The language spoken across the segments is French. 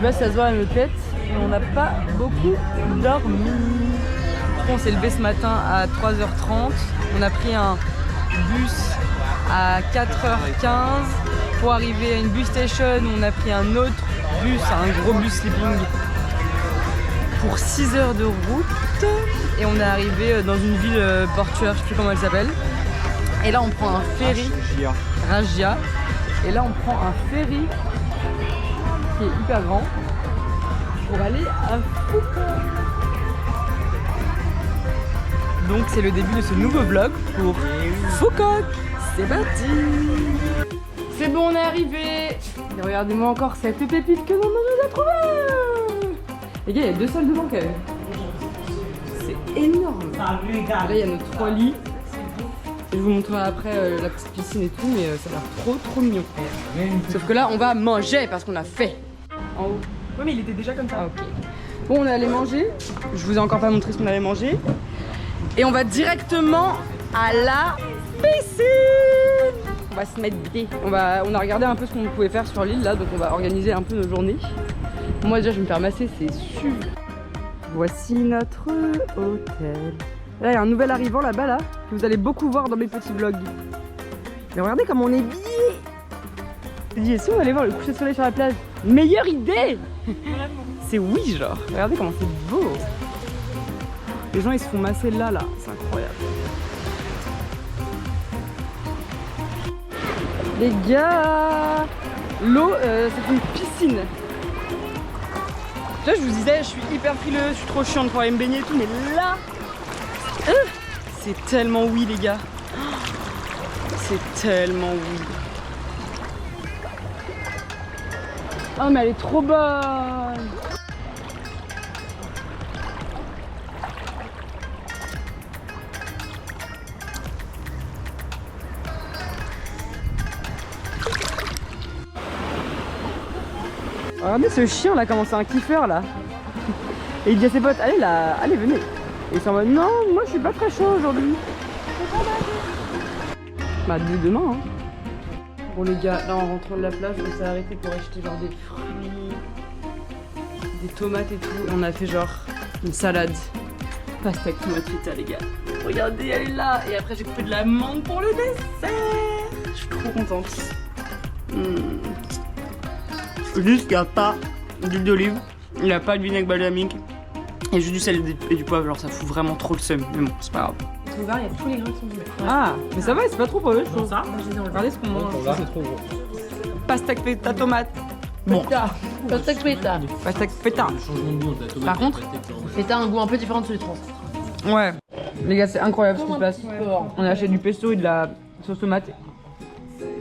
sais pas si ça se voit à notre tête, mais on n'a pas beaucoup dormi. On s'est levé ce matin à 3h30. On a pris un bus à 4h15 pour arriver à une bus station. On a pris un autre bus, un gros bus sleeping pour 6 heures de route. Et on est arrivé dans une ville portuaire, je sais plus comment elle s'appelle. Et là on prend un ferry, Rajia. Et là on prend un ferry qui est hyper grand pour aller à Phuket. Donc c'est le début de ce nouveau vlog pour Phuket. C'est parti. C'est bon, on est arrivé. Et regardez-moi encore cette pépite que maman nous a trouvée. Les gars, il y a 2 salles de bain quand même. C'est énorme. Là il y a nos 3 lits. Je vous montrerai après la petite piscine et tout, mais ça a l'air trop mignon. Sauf que là on va manger parce qu'on a fait. En haut. Oui mais il était déjà comme ça. Ah, ok. Bon, on est allé manger. Je vous ai encore pas montré ce qu'on allait manger. Et on va directement à la piscine. On va se mettre bien. On a regardé un peu ce qu'on pouvait faire sur l'île là, donc on va organiser un peu nos journées. Moi déjà je vais me faire masser, c'est sûr. Voici notre hôtel. Là il y a un nouvel arrivant là-bas là, que vous allez beaucoup voir dans mes petits vlogs. Mais regardez comme on est bien. J'ai dit, si on va aller voir le coucher de soleil sur la plage. Meilleure idée. C'est oui genre. Regardez comment c'est beau. Les gens ils se font masser là, c'est incroyable. Les gars, l'eau c'est une piscine. Là je vous disais, je suis hyper frileuse, je suis trop chiante pour aller me baigner et tout, mais là, c'est tellement oui les gars. C'est tellement oui. Oh mais elle est trop bonne. Regardez ce chien là, comment c'est un kiffeur là. Et il dit à ses potes, allez là, allez venez. Et ils sont en mode, non, moi je suis pas très chaud aujourd'hui. Bah dès demain hein. Bon les gars, là en rentrant de la plage, on s'est arrêté pour acheter genre des fruits, des tomates et tout. On a fait genre une salade. Pasta avec tomate feta les gars. Regardez, elle est là. Et après j'ai coupé de la menthe pour le dessert. Je suis trop contente. Juste qu'il n'y a pas d'huile d'olive, il n'y a pas de vinaigre balsamique, il y a juste du sel et du poivre, genre ça fout vraiment trop le seum, mais bon, c'est pas grave. Il y a tous les grains qui sont vus. Ah, mais ça va, c'est pas trop pour eux, je trouve. Ça, regardez ce qu'on mange. Là, c'est trop gros. Pasta feta tomate. Bon. Pasta feta. Pasta feta. Par contre, Feta a un goût un peu différent de celui de France. ouais. Les gars, c'est incroyable ce qui se passe. On a acheté du pesto et de la sauce tomate.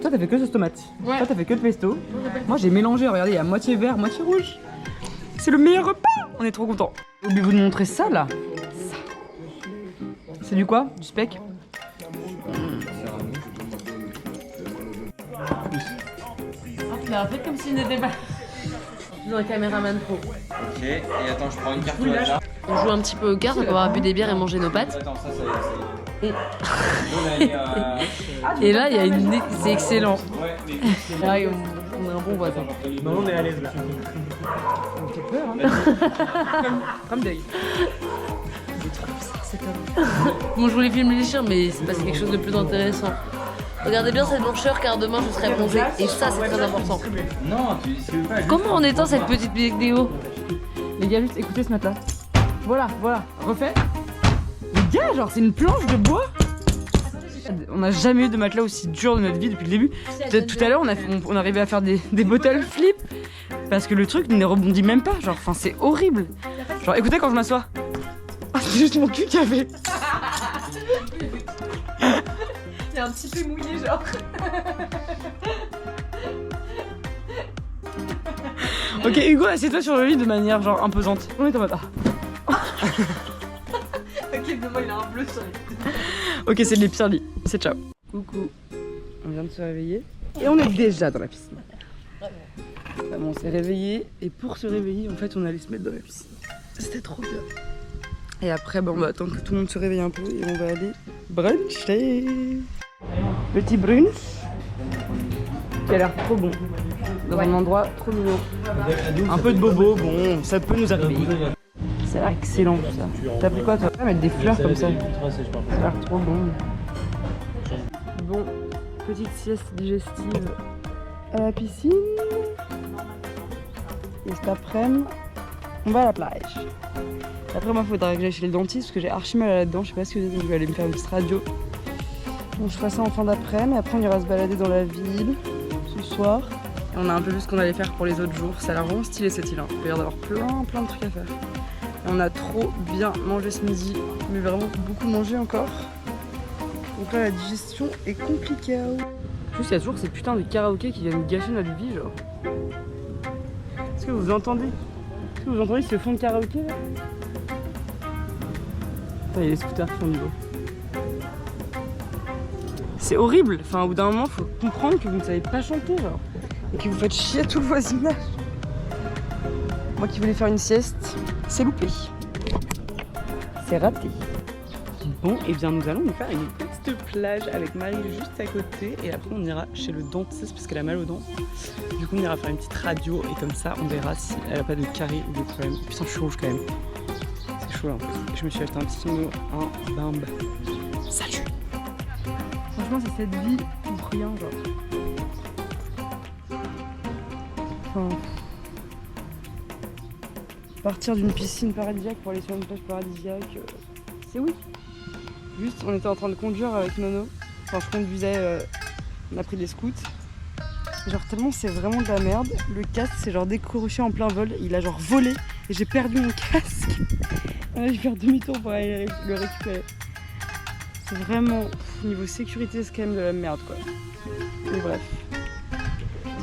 Toi, t'as fait que sauce tomate. Ouais. Toi, t'as fait que de pesto. Moi, j'ai mélangé. Regardez, il y a moitié vert, moitié rouge. C'est le meilleur repas. On est trop contents. Oubliez-vous de montrer ça là. Ça. C'est du quoi? Du speck? Tu l'as fait comme s'il n'était pas. Dans un caméraman pro. Ok, et attends, je prends une carte au hasard. On joue un petit peu aux cartes, on va avoir bu des bières et manger nos pâtes. Attends, ça y est. Et là, il y a une. C'est excellent. Ouais, mais Ah, on a un bon voisin. non, on est à l'aise là. On fait peur, hein. Comme Dave. Bon, je voulais filmer les chiens, mais c'est passé quelque chose de plus intéressant. Regardez bien cette blancheur car demain je serai bronzée. Et ça, c'est très important. Non, tu veux pas. Comment on éteint cette petite vidéo? Les gars, juste écoutez ce matelas. Voilà, refait. Les gars, genre, c'est une planche de bois. On n'a jamais eu de matelas aussi dur de notre vie depuis le début. Tout à l'heure, on arrivait à faire des bottle flip parce que le truc ne rebondit même pas. Genre, enfin, c'est horrible. Genre, écoutez quand je m'assois. Ah, c'est juste mon cul qui avait. Il y a un petit peu mouillé, genre. Ok, Hugo, assieds-toi sur le lit de manière genre imposante. On est en mode. Ah. Ok, demain il a un bleu sur les. Ok, c'est les pires lits. C'est ciao. Coucou. On vient de se réveiller et on est déjà dans la piscine. Bon, on s'est réveillé et pour se réveiller, en fait, on allait se mettre dans la piscine. C'était trop bien. Et après, on va attendre que tout le monde se réveille un peu et on va aller bruncher. Petit brunch qui a l'air trop bon. dans un endroit trop mignon. Un peu de bobo, bon, ça peut nous arriver. Ça a l'air excellent tout ça. T'as pris quoi toi? Mettre des fleurs comme ça. Ça a l'air trop bon. Bon, petite sieste digestive à la piscine. Et cet après-midi, on va à la plage. Après moi, il faudra que j'aille chez le dentiste parce que j'ai archi mal là-dedans. Je sais pas ce que c'est, donc je vais aller me faire une petite radio. Donc je ferai ça en fin d'après-midi. Après, on ira se balader dans la ville ce soir. Et on a un peu vu ce qu'on allait faire pour les autres jours. Ça a l'air vraiment stylé cette île. Il va y avoir plein de trucs à faire. Et on a trop bien mangé ce midi, mais vraiment beaucoup mangé encore. Donc là, la digestion est compliquée. Juste, il y a toujours ces putains de karaokés qui viennent gâcher notre vie, genre. Est-ce que vous entendez? Est-ce que vous entendez ce fond de karaoké là? Attends, il y a les scooters qui font du dos. C'est horrible. Enfin, au bout d'un moment, il faut comprendre que vous ne savez pas chanter, genre. Et que vous faites chier tout le voisinage. Moi qui voulais faire une sieste, c'est loupé. C'est raté. Bon, et bien nous allons nous faire une petite plage avec Marie juste à côté. Et après on ira chez le dentiste parce qu'elle a mal aux dents. Du coup on ira faire une petite radio et comme ça on verra si elle a pas de caries ou de problèmes. Putain je suis rouge quand même. C'est chaud là en plus. Je me suis acheté un petit kimono, un bimbe. Salut. Franchement c'est cette vie pour rien genre. Enfin... Partir d'une piscine paradisiaque pour aller sur une plage paradisiaque, c'est oui. Juste, on était en train de conduire avec Nono. Enfin, je conduisais, on a pris des scouts. Genre, tellement c'est vraiment de la merde. Le casque, c'est genre décroché en plein vol. Il a genre volé et j'ai perdu mon casque. Là, je vais faire demi-tour pour aller le récupérer. C'est vraiment, niveau sécurité, c'est quand même de la merde quoi. Mais bref.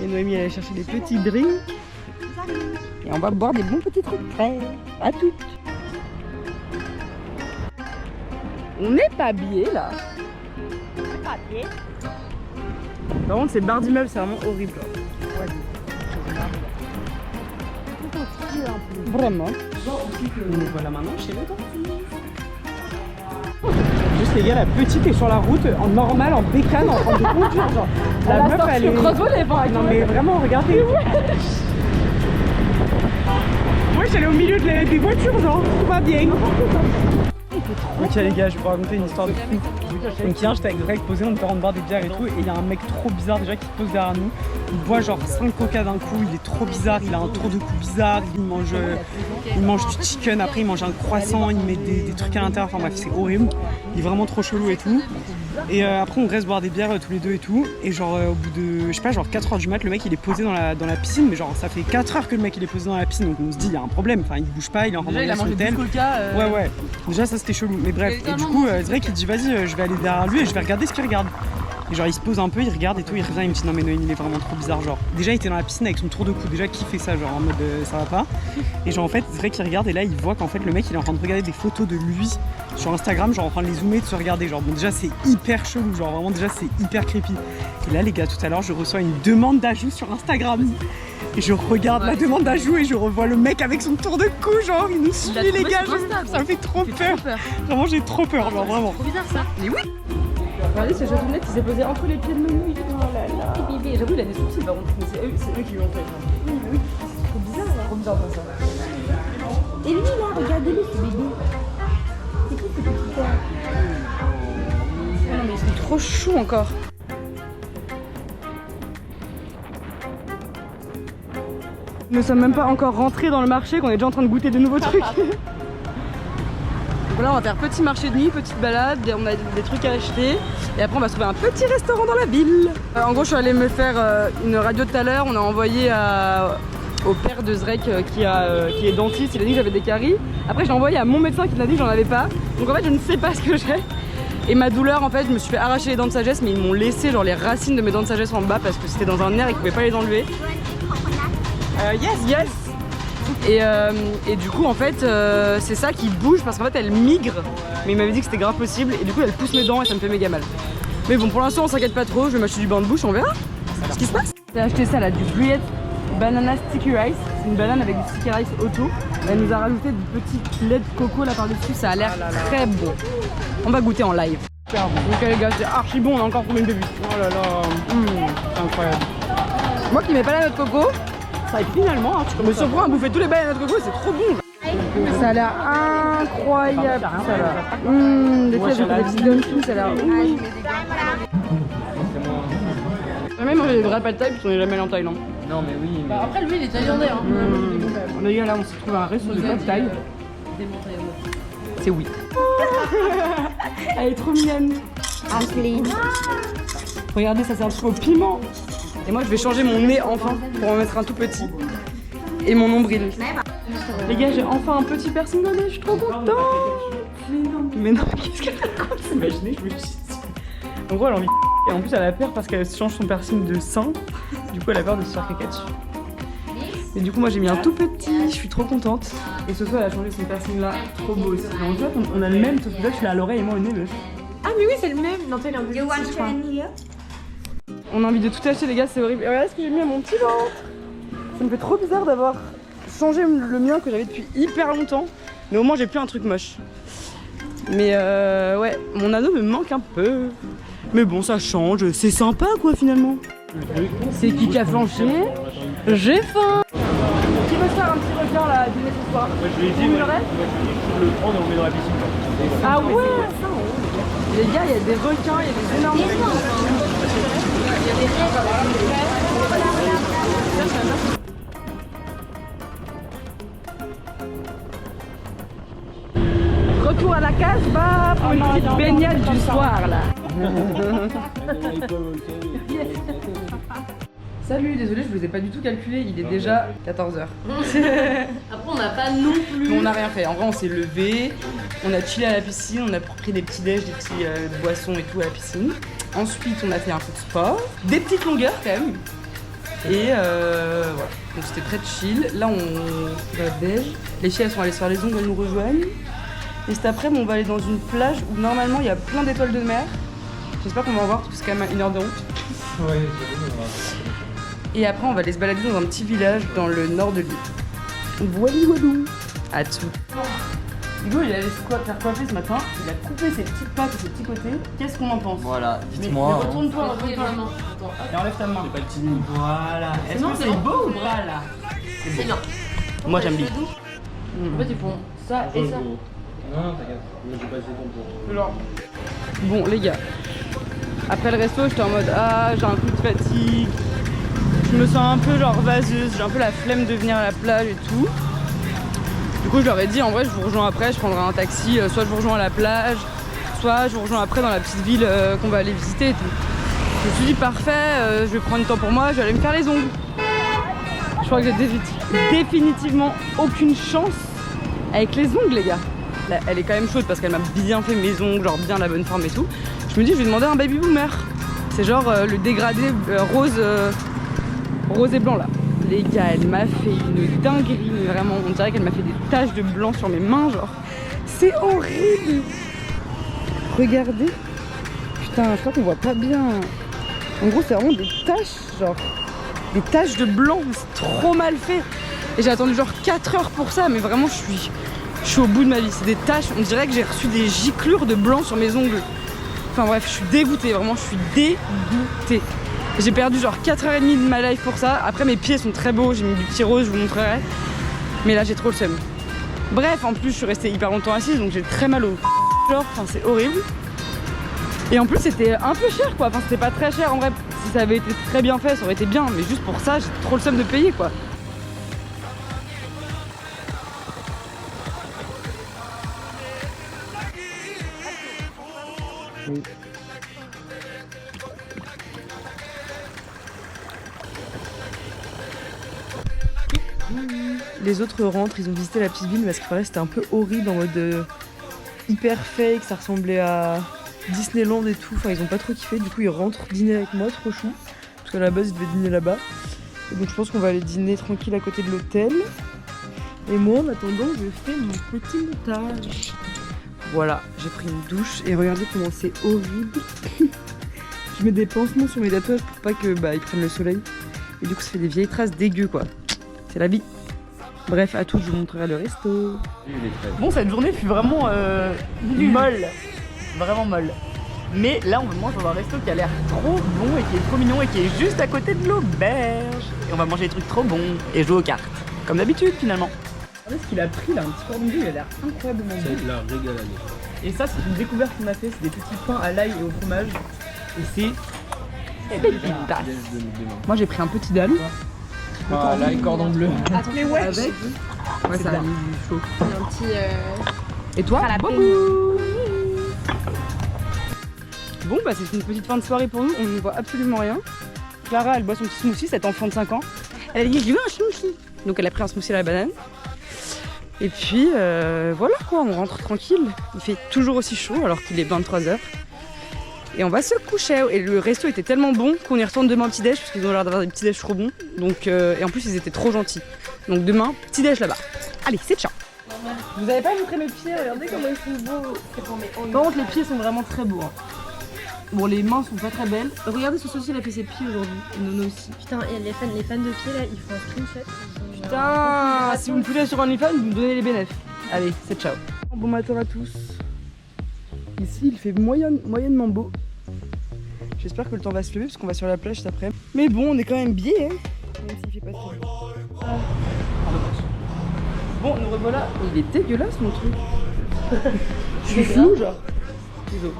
Et Noémie, elle allait chercher des petits drinks. Et on va boire des bons petits trucs frais. À toutes. On n'est pas habillés là. On n'est pas habillés. Par contre, ces barres d'immeubles, c'est vraiment horrible. Vraiment. On est voilà maintenant chez le dentiste. Juste les gars, la petite est sur la route en normal, en bécane, en train de conduire. Genre, la meuf elle est. Non mais vraiment, regardez. Moi j'allais au milieu des voitures, genre, tout va bien. Ok les gars, je vais vous raconter une histoire de fou. Donc hier j'étais avec Greg posé, on était en train de boire des bières et tout, et il y a un mec trop bizarre déjà qui se pose derrière nous. Il boit genre 5 coca d'un coup, il est trop bizarre, il a un tour de cou bizarre, il mange du chicken, après il mange un croissant, il met des trucs à l'intérieur, enfin bref c'est horrible. Il est vraiment trop chelou et tout. Et après on reste boire des bières tous les deux et tout, et genre au bout de, je sais pas, genre 4h du mat, le mec il est posé dans la piscine, mais genre ça fait 4h que le mec il est posé dans la piscine, donc on se dit il y a un problème, enfin il bouge pas, il est en train de manger son tel. Ouais, déjà ça c'était chelou, mais bref, et du coup Drake il dit vas-y je vais aller derrière lui et je vais regarder ce qu'il regarde. Et genre il se pose un peu, il regarde et tout, il revient, il me dit non mais Noémie il est vraiment trop bizarre, genre déjà il était dans la piscine avec son tour de cou, déjà qui fait ça genre en mode ça va pas. Et genre en fait c'est vrai qu'il regarde et là il voit qu'en fait le mec il est en train de regarder des photos de lui sur Instagram, genre en train de les zoomer, de se regarder, genre bon déjà c'est hyper chelou, genre vraiment déjà c'est hyper creepy. Et là les gars tout à l'heure je reçois une demande d'ajout sur Instagram. Et je regarde la demande d'ajout et je revois le mec avec son tour de cou, genre il nous suit les gars, ça me fait trop peur. Vraiment j'ai trop peur, genre vraiment. Trop bizarre ça. Mais oui. Regardez ce chatonnet qui s'est posé entre les pieds de Nono. Oh là là. J'avoue il a des soucis par contre, mais c'est eux qui lui ont fait. Oui, oui. C'est trop bizarre, trop bizarre comme ça. Et lui là, regardez-le ce bébé. C'est qui ce petit cœur? Non mais c'est trop chou encore. Nous ne sommes même pas encore rentrés dans le marché qu'on est déjà en train de goûter de nouveaux trucs. Voilà, on va faire petit marché de nuit, petite balade, on a des trucs à acheter et après on va se trouver un petit restaurant dans la ville. En gros je suis allée me faire une radio tout à l'heure, on a envoyé au père de Zrek qui est dentiste, il a dit que j'avais des caries. Après je l'ai envoyé à mon médecin qui m'a dit que j'en avais pas. Donc en fait je ne sais pas ce que j'ai. Et ma douleur en fait je me suis fait arracher les dents de sagesse, mais ils m'ont laissé genre les racines de mes dents de sagesse en bas parce que c'était dans un air et qu'ils pouvaient pas les enlever. Yes. Et du coup en fait c'est ça qui bouge parce qu'en fait elle migre, mais il m'avait dit que c'était grave possible et du coup elle pousse mes dents et ça me fait méga mal. Mais bon pour l'instant on s'inquiète pas trop, je vais m'acheter du bain de bouche, on verra ce qui se passe. J'ai acheté ça là, du Gruyère Banana Sticky Rice, c'est une banane avec du sticky rice auto. Elle nous a rajouté du petit lait de coco là par dessus, ça a l'air très bon. On va goûter en live. Super bon. Ok les gars c'est archi bon, on a encore combien de buts. Oh là là, c'est incroyable. Moi qui mets pas la noix de coco, ça finalement, hein, tu me surprends à bouffer tous les bails à noix de coco, c'est trop bon. Ça a l'air incroyable, ça là. Des fois j'ai fait des petits dumplings, ça a l'air ouf. J'ai jamais mangé des vrais pad thai puisqu'on est jamais allé en Thaïlande. Non, mais oui. Bah, après, lui, il est thaïlandais. Hein. Les gars, là on s'est trouvé un resto de pad thai. C'est oui. Elle est trop mignonne. Regardez, ça sert au piment. Et moi je vais changer mon nez enfin pour en mettre un tout petit. Et mon nombril. Les gars, j'ai enfin un petit piercing dans le nez, je suis trop contente. Mais non, qu'est-ce qu'elle raconte? Imaginez, je me suis dit. En gros, elle a envie de et en plus elle a peur parce qu'elle change son piercing de sein. Du coup, elle a peur de se faire caca dessus. Et du coup, moi j'ai mis un tout petit, je suis trop contente. Et ce soir, elle a changé son piercing là, trop beau aussi. En fait, on a le même, sauf que là, je suis à l'oreille et moi au nez. Ah mais oui, c'est le même. Non, t'es un peu. On a envie de tout acheter, les gars, c'est horrible. Et regardez ce que j'ai mis à mon petit ventre. Ça me fait trop bizarre d'avoir changé le mien que j'avais depuis hyper longtemps. Mais au moins, j'ai plus un truc moche. Mais ouais, mon anneau me manque un peu. Mais bon, ça change, c'est sympa quoi finalement. C'est qui a flanché? J'ai faim. Qui veut se faire un petit regard là, dîner ce soir? Moi je lui ai dit, Vous moi, je le prends et on le met dans la piscine. Ah ouais, ça, les gars, il y a des requins, il y a des énormes Retour à la Casbah pour une petite baignade du soir là. Salut, désolé, je vous ai pas du tout calculé, il est déjà 14h. Après, on n'a pas non plus. On n'a rien fait, en vrai on s'est levé, on a chillé à la piscine, on a pris des petits déj, des petits boissons et tout à la piscine. Ensuite on a fait un peu de sport, des petites longueurs quand même. Et voilà, donc c'était très chill. Là on va déj, les filles elles sont allées se faire les ongles, elles nous rejoignent. Et cet après-midi on va aller dans une plage où normalement il y a plein d'étoiles de mer. J'espère qu'on va en voir parce que c'est quand même à 1 heure de route. Ouais, Et après on va aller se balader dans un petit village dans le nord de l'île. Voilou voilou. À tout. Hugo il allait faire coiffer ce matin, il a coupé ses petites pattes et ses petits côtés. Qu'est-ce qu'on en pense? Voilà, Mais dites-moi. retourne-toi, retourne-toi. Et enlève ta main. C'est pas le petit nid. Voilà. Est-ce que c'est beau ou pas là? C'est bien. Moi j'aime bien. En fait, ils font ça et ça. Non, t'inquiète. J'ai pas essayé ton pour. Genre. Bon les gars, après le resto j'étais en mode ah j'ai un coup de fatigue. Je me sens un peu genre vaseuse, j'ai un peu la flemme de venir à la plage et tout. Du coup je leur ai dit en vrai je vous rejoins après, je prendrai un taxi, soit je vous rejoins à la plage, soit je vous rejoins après dans la petite ville qu'on va aller visiter et tout. Je me suis dit parfait, je vais prendre du temps pour moi, je vais aller me faire les ongles. Je crois que j'ai définitivement aucune chance avec les ongles les gars. Là, elle est quand même chaude parce qu'elle m'a bien fait mes ongles, genre bien la bonne forme et tout. Je me dis je vais demander un baby boomer. C'est genre le dégradé rose et blanc là. Les gars, elle m'a fait une dinguerie, mais vraiment, on dirait qu'elle m'a fait des taches de blanc sur mes mains, genre. C'est horrible. Regardez. Putain, je crois qu'on voit pas bien. En gros, c'est vraiment des taches, genre. Des taches de blanc, c'est trop mal fait. Et j'ai attendu genre 4 heures pour ça, mais vraiment, je suis au bout de ma vie. C'est des taches, on dirait que j'ai reçu des giclures de blanc sur mes ongles. Enfin bref, je suis dégoûtée, vraiment, je suis dégoûtée. J'ai perdu genre 4h30 de ma life pour ça. Après mes pieds sont très beaux, j'ai mis du petit rose, je vous montrerai. Mais là j'ai trop le seum. Bref, en plus je suis restée hyper longtemps assise donc j'ai très mal au genre, enfin c'est horrible. Et en plus c'était un peu cher quoi, enfin c'était pas très cher en vrai. Si ça avait été très bien fait ça aurait été bien, mais juste pour ça j'ai trop le seum de payer quoi. Oui. Les autres rentrent, ils ont visité la petite ville parce que c'était un peu horrible en mode hyper fake, ça ressemblait à Disneyland et tout, enfin ils ont pas trop kiffé, du coup ils rentrent dîner avec moi, trop chou, parce qu'à la base ils devaient dîner là-bas. Et donc je pense qu'on va aller dîner tranquille à côté de l'hôtel. Et moi en attendant je fais mon petit montage. Voilà, j'ai pris une douche et regardez comment c'est horrible. Je mets des pansements sur mes tatouages pour pas que ils prennent le soleil. Et du coup ça fait des vieilles traces dégueu quoi. C'est la vie. Bref, à toutes je vous montrerai le resto. Bon, cette journée fut vraiment molle. Vraiment molle. Mais là, on mange dans un resto qui a l'air trop bon et qui est trop mignon et qui est juste à côté de l'auberge. Et on va manger des trucs trop bons et jouer aux cartes. Comme d'habitude, finalement. Regardez ce qu'il a pris là, un petit cordon bleu, il a l'air incroyablement bon. C'est la régalade. Et ça, c'est une découverte qu'on a fait, c'est des petits pains à l'ail et au fromage. Et c'est pépitas. Moi, j'ai pris un petit dalle. Ah, là, le cordon bleu. Mais ouais, avec. Ouais, ça a mis du chaud. Un petit. Et toi, jalapeno. boubou. Bon, bah, c'est une petite fin de soirée pour nous, on ne voit absolument rien. Clara, elle boit son petit smoothie, cet enfant de 5 ans. Elle a dit, je veux un smoothie. Donc, elle a pris un smoothie à la banane. Et puis, voilà quoi, on rentre tranquille. Il fait toujours aussi chaud alors qu'il est 23h. Et on va se coucher. Et le resto était tellement bon qu'on y retourne demain au petit-déj, parce qu'ils ont l'air d'avoir des petits-déj trop bons. Donc, et en plus, ils étaient trop gentils. Donc, demain, petit-déj là-bas. Allez, c'est ciao. Vous avez pas montré mes pieds, regardez comment ils sont beaux. Par contre, les pieds sont vraiment très beaux. Hein. Bon, les mains sont pas très belles. Regardez, ce aussi, il a fait ses pieds aujourd'hui. Et Nono aussi. Putain, et les fans de pied là, ils font un screenshot. Putain, si vous me foutez sur OnlyFans, vous me donnez les bénéfices. Allez, c'est ciao. Bon matin à tous. Ici, il fait moyennement beau. J'espère que le temps va se lever parce qu'on va sur la plage cet après. Mais bon, on est quand même biais, hein. Même s'il fait pas très beau. Bon, nous revoilà. Il est dégueulasse mon truc. Je suis flou, genre. Désolé.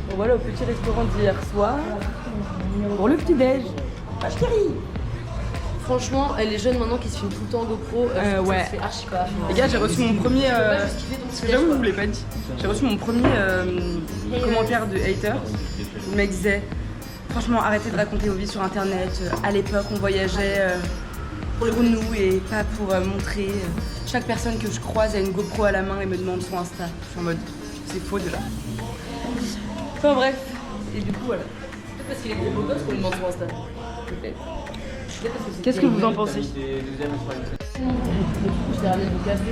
Bon, voilà au petit restaurant d'hier soir. Pour le petit-déj. Ah, chérie. Franchement, les jeunes maintenant qui se filment tout le temps en GoPro, ouais. ça se fait archi pas. Les gars, j'ai reçu mon premier. Parce que J'avoue, je vous l'ai pas dit. J'ai reçu mon premier commentaire de hater. Le mec disait franchement, arrêtez de raconter vos vies sur internet. À l'époque, on voyageait pour nous et pas pour montrer. Chaque personne que je croise a une GoPro à la main et me demande son Insta. Je suis en mode c'est faux déjà. Enfin bref. Et du coup, voilà. Peut-être parce qu'il est gros beau gosse qu'on lui demande son Insta. Peut-être. Qu'est-ce que vous en pensez? J'ai ramené du café.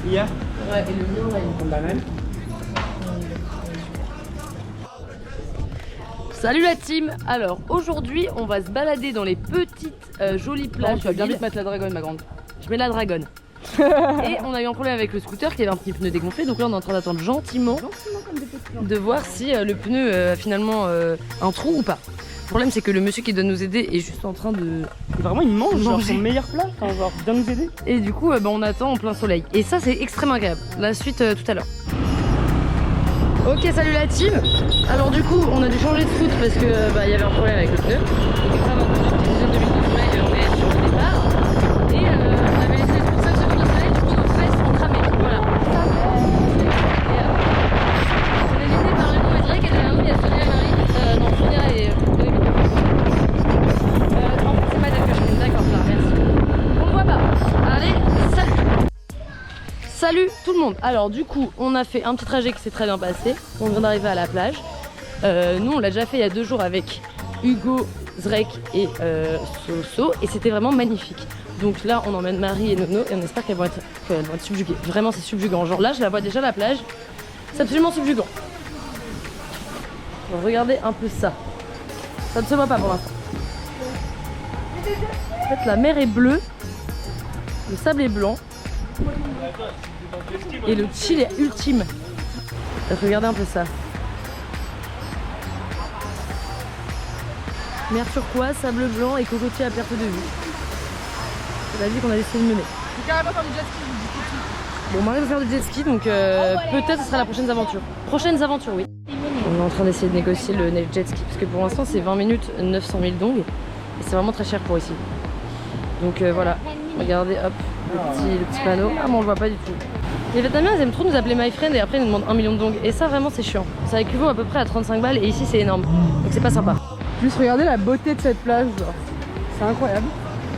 Hier? Ouais, et le mien, là, il me Banane. Salut la team. Alors aujourd'hui on va se balader dans les petites jolies plages. Tu vas bien vite mettre la dragonne, ma grande. Je mets la dragonne. Et on a eu un problème avec le scooter qui avait un petit pneu dégonflé, donc là on est en train d'attendre gentiment de voir si le pneu a finalement un trou ou pas. Le problème c'est que le monsieur qui doit nous aider est juste en train de... Vraiment il mange genre son meilleur plat, enfin genre bien nous aider. Et du coup on attend en plein soleil. Et ça c'est extrêmement agréable. La suite tout à l'heure. Ok, salut la team. Alors du coup on a dû changer de route parce que il y avait un problème avec le pneu. Donc après avoir une petite dizaine de minutes de soleil, on est sur le départ. Et on avait laissé 5 secondes de soleil, du coup nos fesses sont cramées. Voilà. Et on est guidé par une nouvelle règle, et derrière nous il y a Sonia et Marie. Non, Sonia et Noémie. En fait c'est madame que je filme, d'accord, là, merci. On ne voit pas. Allez, salut. Salut tout le monde. Alors du coup on a fait un petit trajet qui s'est très bien passé. On vient d'arriver à la plage. Nous on l'a déjà fait il y a 2 jours avec Hugo, Zrek et Soso et c'était vraiment magnifique. Donc là on emmène Marie et Nono et on espère qu'elles vont être subjuguées. Vraiment c'est subjugant. Genre là je la vois déjà la plage. C'est absolument subjugant. Regardez un peu ça. Ça ne se voit pas pour l'instant. En fait la mer est bleue. Le sable est blanc. Et le chill est ultime. Regardez un peu ça. Mer turquoise, sable blanc et cocotier à perte de vue. C'est la vie qu'on a décidé de mener. Bon, on arrive à faire du jet ski donc peut-être ce sera la prochaine aventure. Prochaines aventures, oui. On est en train d'essayer de négocier le jet ski parce que pour l'instant c'est 20 minutes, 900 000 dong. Et c'est vraiment très cher pour ici. Donc voilà, regardez hop. Le petit panneau. Ah, mais on le voit pas du tout. Les Vietnamiens, ils aiment trop nous appeler my friend et après ils nous demandent 1 million de dong. Et ça, vraiment, c'est chiant. Ça équivaut à peu près à 35 balles et ici, c'est énorme. Donc, c'est pas sympa. Juste regardez la beauté de cette plage, genre. C'est incroyable.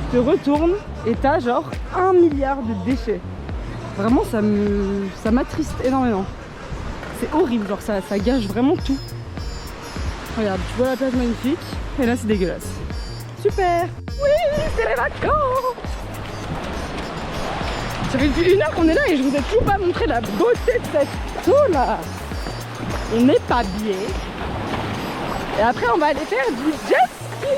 Tu te retournes et t'as genre 1 milliard de déchets. Vraiment, ça m'attriste énormément. C'est horrible, genre ça gâche vraiment tout. Regarde, tu vois la plage magnifique et là, c'est dégueulasse. Super! Oui, c'est les vacances! Ça fait depuis 1 heure qu'on est là et je vous ai toujours pas montré la beauté de cette eau là. On n'est pas bien. Et après on va aller faire du jet ski.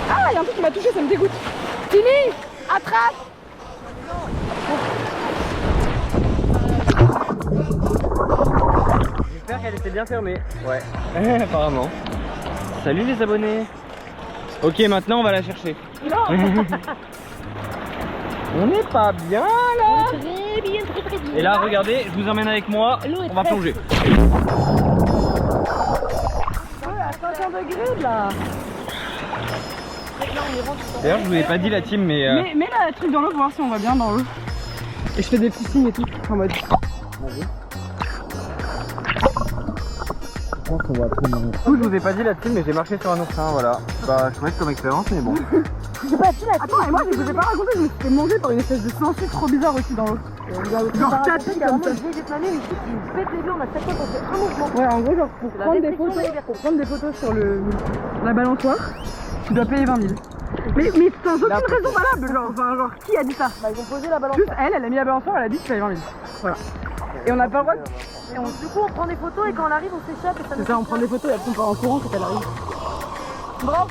Ah, il y a un truc qui m'a touché, ça me dégoûte. Tini, attrape. J'espère qu'elle était bien fermée. Ouais. Apparemment. Salut les abonnés. Ok, maintenant on va la chercher. On n'est pas bien là. Très bien, très bien. Et là, regardez, je vous emmène avec moi. On va plonger. À 50 degrés là. D'ailleurs, je vous ai pas dit la team, mais Mets la truc dans l'eau pour voir si on va bien dans l'eau. Et je fais des petits signes et tout, en mode. je vous ai pas dit la team, mais j'ai marché sur un oursin, voilà. Bah, chouette comme expérience, mais bon. Attends, et moi je vous ai pas raconté, je me suis fait manger par une espèce de sangsue trop bizarre aussi dans l'eau. Genre 4 trucs comme ça. Ouais, en gros, genre pour prendre des photos sur la balançoire, tu dois payer 20 000. Mais sans aucune raison valable, genre qui a dit ça? Bah, ils ont posé la balance. Juste elle a mis la balançoire, elle a dit tu payes 20 000. Voilà. Et on n'a pas le droit de... Du coup, on prend des photos et quand on arrive, on s'échappe. C'est ça, on prend des photos et après on part en courant quand elle arrive. Bravo.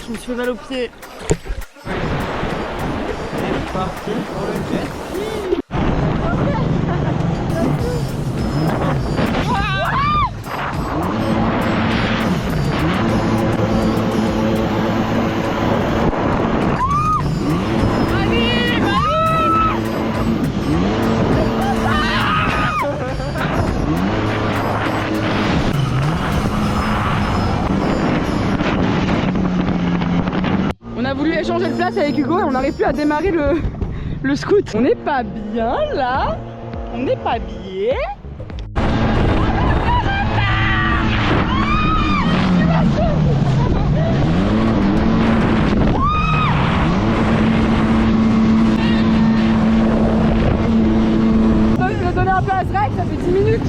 Je me suis fait mal aux pieds. Parti pour le jet. On a voulu échanger de place avec Hugo et on n'arrive plus à démarrer le scoot. On n'est pas bien là. On n'est pas bien. Je vais donner un peu à Zrek, ça fait 10 minutes.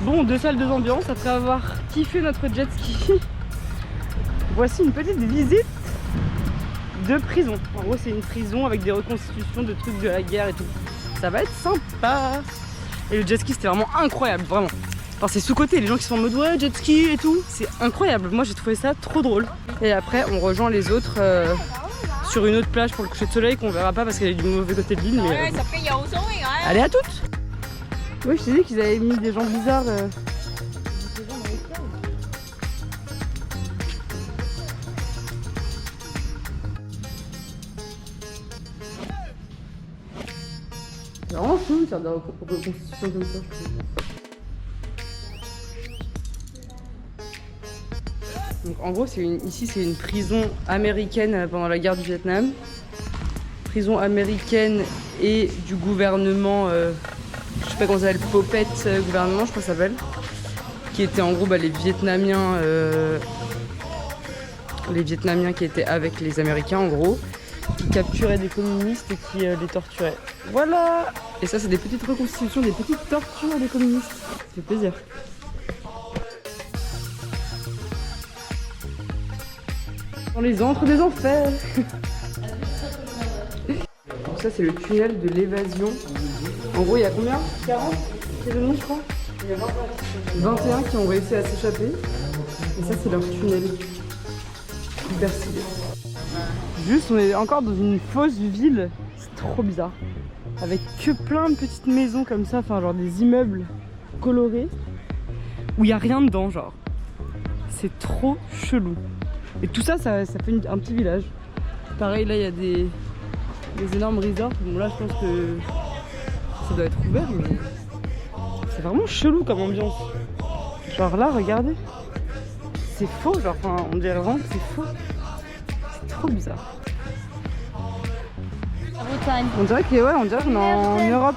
Bon, 2 salles, 2 ambiances, après avoir kiffé notre jet ski, voici une petite visite de prison. En gros, c'est une prison avec des reconstitutions de trucs de la guerre et tout. Ça va être sympa. Et le jet ski, c'était vraiment incroyable, vraiment. Enfin, c'est sous-côté, les gens qui sont en mode ouais, jet ski et tout, c'est incroyable. Moi, j'ai trouvé ça trop drôle. Et après, on rejoint les autres sur une autre plage pour le coucher de soleil qu'on verra pas parce qu'elle est du mauvais côté de l'île. Mais allez, à toutes. Oui, je t'ai dit qu'ils avaient mis des gens bizarres. C'est vraiment fou de faire des reconstitutions comme ça, je trouve. Donc en gros, ici c'est une prison américaine pendant la guerre du Vietnam. Prison américaine et du gouvernement, je sais pas comment ça s'appelle, Puppet gouvernement, je crois que ça s'appelle. Qui étaient en gros les Vietnamiens qui étaient avec les Américains en gros, qui capturaient des communistes et qui les torturaient. Voilà. Et ça c'est des petites reconstitutions, des petites tortures des communistes. Ça fait plaisir. Dans les antres des enfers. Donc ça c'est le tunnel de l'évasion. En gros il y a combien? 40 prisonniers je crois. Il y a 21 qui ont réussi à s'échapper. Et ça c'est leur tunnel. Hyper stylé. Juste on est encore dans une fausse ville. C'est trop bizarre. Avec que plein de petites maisons comme ça, enfin genre des immeubles colorés. Où il n'y a rien dedans genre. C'est trop chelou. Et tout ça, ça fait un petit village. Pareil, là, il y a des énormes resorts. Bon, là, je pense que ça doit être ouvert, mais c'est vraiment chelou comme ambiance. Genre là, regardez. c'est faux, genre, enfin, on dirait vraiment que c'est faux. C'est trop bizarre. Bretagne. On dirait que, ouais, on dirait qu'on est en Europe.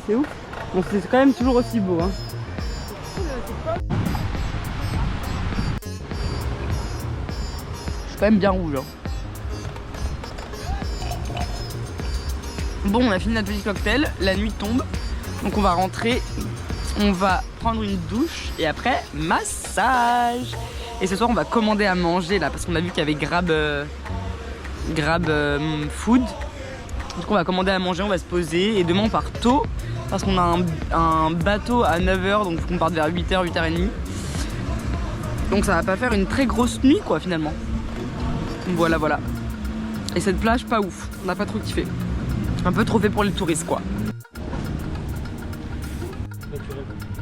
C'est ouf. Bon, c'est quand même toujours aussi beau, hein. Je suis quand même bien rouge, hein. Bon, on a fini notre petit cocktail, la nuit tombe, donc on va rentrer, on va prendre une douche et après, massage. Et ce soir, on va commander à manger là, parce qu'on a vu qu'il y avait Grab Food. Donc on va commander à manger, on va se poser et demain on part tôt parce qu'on a un bateau à 9h, donc il faut qu'on parte vers 8h, 8h30. Donc ça va pas faire une très grosse nuit quoi finalement. Voilà, voilà. Et cette plage, pas ouf, on n'a pas trop kiffé. Un peu trop fait pour les touristes quoi.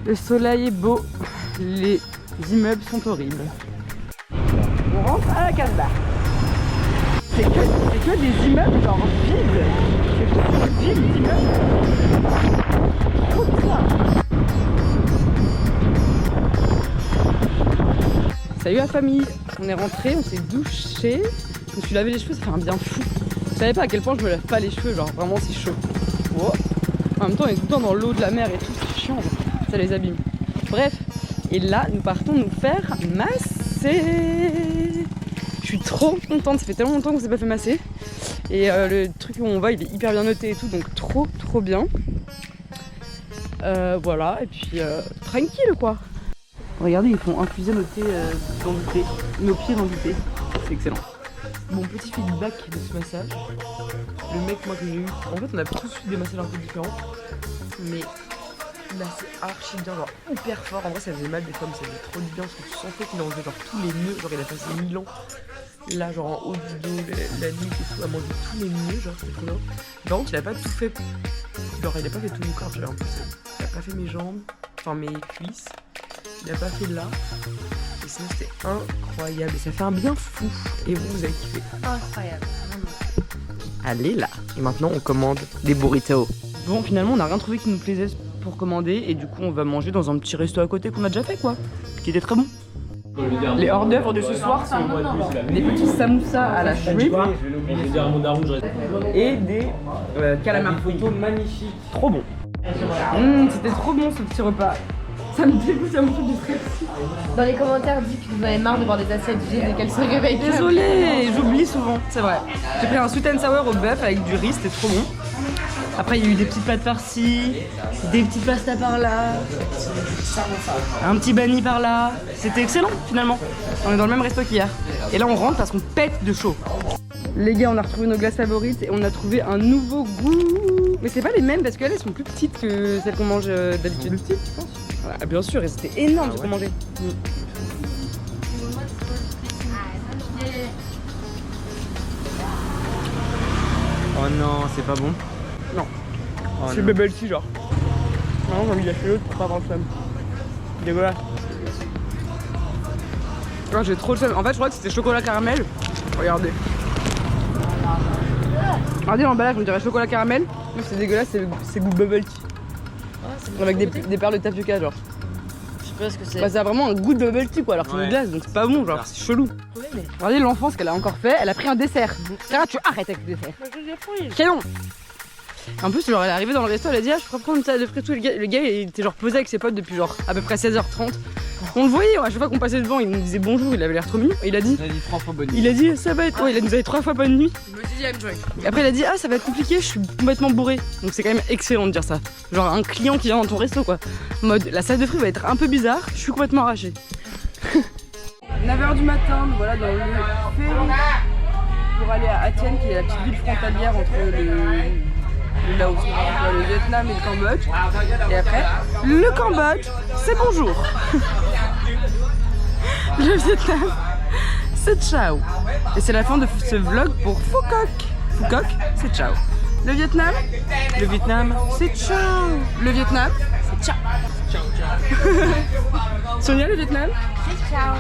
Le soleil est beau, les immeubles sont horribles. On rentre à la Casbah. C'est que des immeubles genre vides. C'est vide d'immeubles. Trop bizarre. Salut la famille. On est rentré, on s'est douché. Je me suis lavé les cheveux, ça fait un bien fou. Je savais pas à quel point je me lave pas les cheveux, genre vraiment c'est chaud. Oh. En même temps on est tout le temps dans l'eau de la mer et tout, c'est chiant, ça les abîme. Bref, et là nous partons nous faire masser. Je suis trop contente, ça fait tellement longtemps qu'on s'est pas fait masser. Et le truc où on va il est hyper bien noté et tout, donc trop bien. Voilà, et puis tranquille quoi. Regardez, ils font infuser nos pieds dans du thé. C'est excellent. Mon petit feedback de ce massage. Le mec moi que j'ai eu, en fait on a tous eu des massages un peu différents. Mais là c'est archi bien, genre hyper fort. En vrai ça faisait mal des fois mais ça faisait trop du bien parce que tu sentais qu'il enlevait genre tous les nœuds. Genre il a passé 1000 ans. Là genre en haut du dos, la nuque et tout, à manger tous les nœuds, genre c'était trop bien. Par contre il a pas tout fait. Genre il a pas fait tout mon corps, j'avais l'impression. Il a pas fait mes jambes, enfin mes cuisses. Il a pas fait là. Et sinon c'était incroyable. Et ça fait un bien fou. Et vous avez kiffé. Incroyable. Allez là. Et maintenant on commande des burritos. Bon finalement on n'a rien trouvé qui nous plaisait pour commander. Et du coup on va manger dans un petit resto à côté qu'on a déjà fait quoi. Qui était très bon. Les hors d'œuvre de ce soir sont des petits samoussas à la shrimp et des calamars photo magnifiques. Trop bon. C'était trop bon ce petit repas. Ça me dégoûte, ça me fout du stress. Dans les commentaires, dites que vous en avez marre de voir des assiettes vides et qu'elles se réveillent. Désolée, j'oublie souvent, c'est vrai. J'ai pris un sweet and sour au bœuf avec du riz, c'était trop bon. Après il y a eu des petites pâtes farcies, des petites pastas par là, un petit bani par là. C'était excellent finalement. On est dans le même resto qu'hier. Et là on rentre parce qu'on pète de chaud. Les gars, on a retrouvé nos glaces favorites et on a trouvé un nouveau goût. Mais c'est pas les mêmes parce qu'elles sont plus petites que celles qu'on mange d'habitude. Plus petites, tu penses? Ouais, bien sûr, et c'était énorme ce qu'on mangeait. Oh non, c'est pas bon. Non. Oh C'est non. bubble tea genre. Non, j'ai envie d'acheter l'autre pour pas avoir le seum. Dégueulasse. Oh, j'ai trop le seum. En fait, je crois que c'était chocolat caramel. Regardez. Regardez l'emballage, on dirait chocolat caramel. Mais c'est dégueulasse, c'est goût bubble tea. Avec des perles de tapioca, genre. Je sais pas ce que c'est. Bah, ça a vraiment un goût de bubble tea quoi, alors que c'est une glace, donc c'est pas bon, genre c'est chelou. Regardez l'enfance qu'elle a encore fait, elle a pris un dessert. Sarah, tu arrêtes avec le dessert. C'est long. En plus, genre, elle est arrivée dans le resto, elle a dit ah, je pourrais prendre une salade de frites. Le gars il était genre posé avec ses potes depuis genre à peu près 16h30. On le voyait, à chaque fois qu'on passait devant, il nous disait bonjour, il avait l'air trop mignon. Et il a dit 3 fois bonne nuit. il a dit ça va être. Ouais, il nous avait 3 fois bonne nuit. Je me suis dit la même chose. Et après, il a dit ah, ça va être compliqué, je suis complètement bourré. Donc c'est quand même excellent de dire ça. Genre un client qui vient dans ton resto quoi. Mode la salade de fruits va être un peu bizarre, je suis complètement arrachée. 9h du matin, nous voilà dans le ferry pour aller à Hatien, qui est la petite ville frontalière entre le Laos, le Vietnam et le Cambodge. Et après, le Cambodge, c'est bonjour. Le Vietnam, c'est ciao. Et c'est la fin de ce vlog pour Phu Quoc. Phu Quoc, c'est ciao. Le Vietnam, c'est ciao. Le Vietnam, c'est ciao. Ciao, ciao. Sonia, le Vietnam, Ciao.